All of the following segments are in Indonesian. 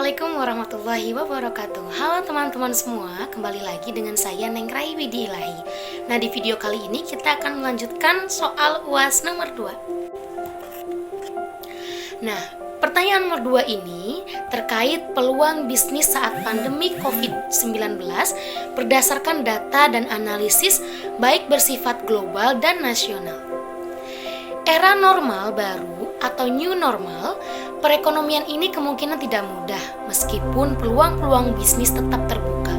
Assalamualaikum warahmatullahi wabarakatuh. Halo teman-teman semua, kembali lagi dengan saya Neng Rai Widi Ilahi. Nah, di video kali ini kita akan melanjutkan soal UAS nomor 2. Nah, pertanyaan nomor 2 ini terkait peluang bisnis saat pandemi COVID-19 berdasarkan data dan analisis baik bersifat global dan nasional. Era normal baru atau new normal, perekonomian ini kemungkinan tidak mudah meskipun peluang-peluang bisnis tetap terbuka.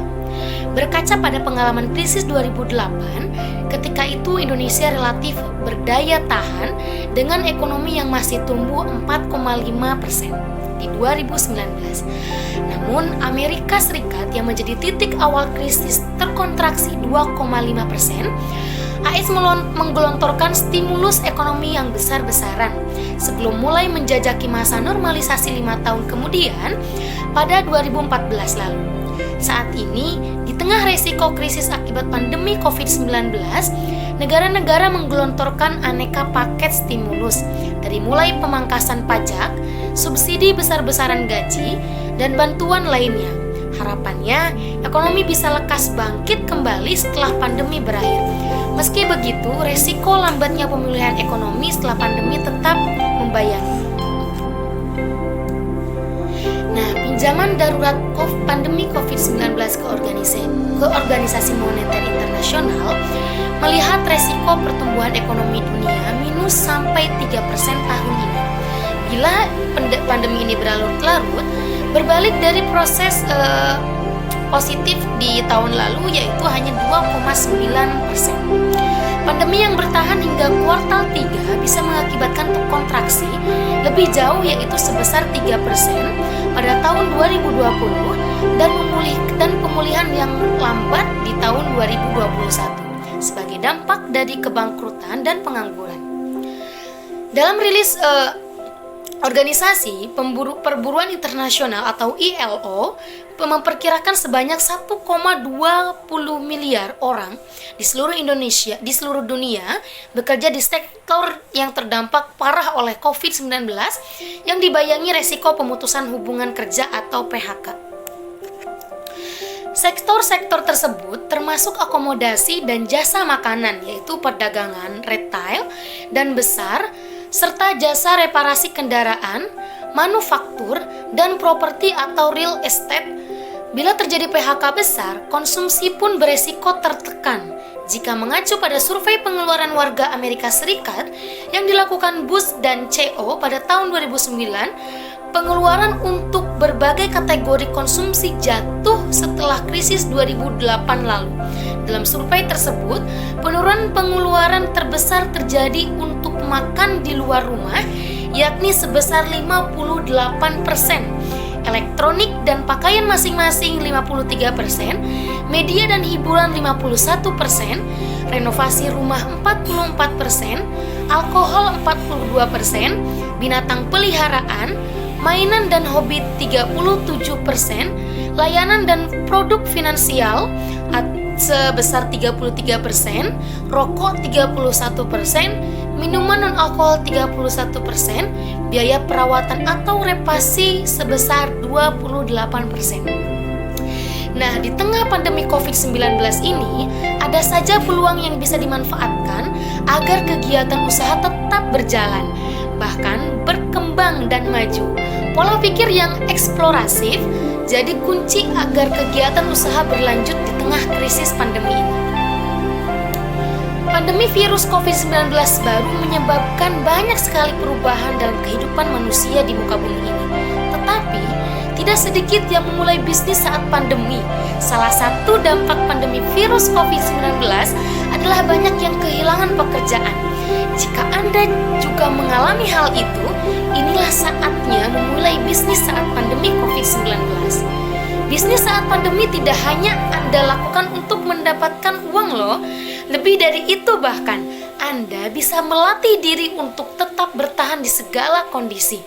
Berkaca pada pengalaman krisis 2008, ketika itu Indonesia relatif berdaya tahan dengan ekonomi yang masih tumbuh 4,5% di 2019. Namun Amerika Serikat yang menjadi titik awal krisis terkontraksi 2,5%. AS menggelontorkan stimulus ekonomi yang besar-besaran sebelum mulai menjajaki masa normalisasi 5 tahun kemudian pada 2014 lalu. Saat ini, di tengah resiko krisis akibat pandemi COVID-19, negara-negara menggelontorkan aneka paket stimulus dari mulai pemangkasan pajak, subsidi besar-besaran gaji, dan bantuan lainnya. Harapannya, ekonomi bisa lekas bangkit kembali setelah pandemi berakhir. Meski begitu, resiko lambatnya pemulihan ekonomi setelah pandemi tetap membayangi. Nah, pinjaman darurat pandemi COVID-19 ke Organisasi Moneter Internasional melihat resiko pertumbuhan ekonomi dunia minus sampai 3% tahun ini. Bila pandemi ini berlarut-larut, berbalik dari proses positif di tahun lalu yaitu hanya 2,9%. Pandemi yang bertahan hingga kuartal 3 bisa mengakibatkan kontraksi lebih jauh yaitu sebesar 3% pada tahun 2020 dan pemulihan yang lambat di tahun 2021 sebagai dampak dari kebangkrutan dan pengangguran. Dalam rilis Organisasi Perburuan Internasional atau ILO memperkirakan sebanyak 1,20 miliar orang di seluruh dunia bekerja di sektor yang terdampak parah oleh COVID-19 yang dibayangi resiko pemutusan hubungan kerja atau PHK. Sektor-sektor tersebut termasuk akomodasi dan jasa makanan yaitu perdagangan retail dan besar serta jasa reparasi kendaraan, manufaktur, dan properti atau real estate. Bila terjadi PHK besar, konsumsi pun beresiko tertekan. Jika mengacu pada survei pengeluaran warga Amerika Serikat yang dilakukan Bush dan CO pada tahun 2009, pengeluaran untuk berbagai kategori konsumsi jatuh setelah krisis 2008 lalu. Dalam survei tersebut, penurunan pengeluaran terbesar terjadi untuk makan di luar rumah, yakni sebesar 58%, elektronik dan pakaian masing-masing 53%, media dan hiburan 51%, renovasi rumah 44%, alkohol 42%, binatang peliharaan, mainan dan hobi 37%, layanan dan produk finansial sebesar 33%, rokok 31%, minuman non-alkohol 31%, biaya perawatan atau repasi sebesar 28%. Nah, di tengah pandemi COVID-19 ini, ada saja peluang yang bisa dimanfaatkan agar kegiatan usaha tetap berjalan, bahkan berkembang dan maju. Pola pikir yang eksplorasif jadi kunci agar kegiatan usaha berlanjut di tengah krisis pandemi ini. Pandemi virus COVID-19 baru menyebabkan banyak sekali perubahan dalam kehidupan manusia di muka bumi ini. Tetapi, tidak sedikit yang memulai bisnis saat pandemi. Salah satu dampak pandemi virus COVID-19 adalah banyak yang kehilangan pekerjaan. Jika Anda juga mengalami hal itu, inilah saatnya memulai bisnis saat pandemi COVID-19. Bisnis saat pandemi tidak hanya Anda lakukan untuk mendapatkan uang loh. Lebih dari itu bahkan, Anda bisa melatih diri untuk tetap bertahan di segala kondisi.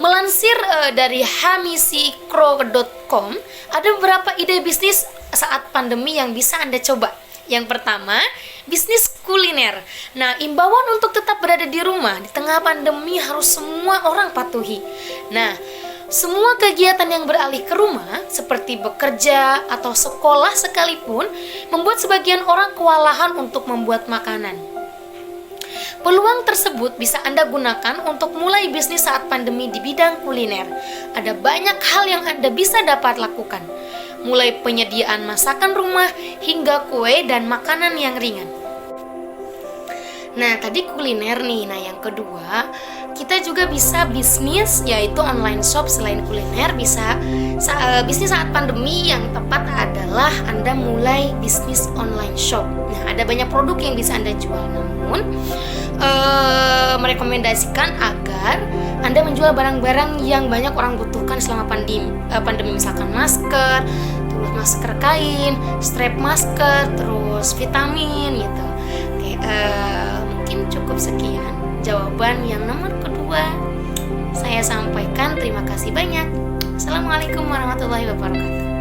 Melansir dari hamisikro.com, ada beberapa ide bisnis saat pandemi yang bisa Anda coba. Yang pertama, bisnis kuliner. Nah, imbauan untuk tetap berada di rumah di tengah pandemi harus semua orang patuhi. Nah, Semua kegiatan yang beralih ke rumah, seperti bekerja atau sekolah sekalipun, membuat sebagian orang kewalahan untuk membuat makanan. Peluang tersebut bisa Anda gunakan untuk mulai bisnis saat pandemi di bidang kuliner. Ada banyak hal yang Anda bisa dapat lakukan, mulai penyediaan masakan rumah hingga kue dan makanan yang ringan. Nah, tadi kuliner nih. Nah, yang kedua, kita juga bisa bisnis, yaitu online shop. Selain kuliner, bisa bisnis saat pandemi yang tepat adalah Anda mulai bisnis online shop. Nah, ada banyak produk yang bisa Anda jual, namun merekomendasikan agar Anda menjual barang-barang yang banyak orang butuhkan selama pandemi, misalkan masker, terus masker kain, strap masker, terus vitamin gitu. Oke, mungkin cukup sekian jawaban yang nomor kedua saya sampaikan. Terima kasih banyak. Assalamualaikum warahmatullahi wabarakatuh.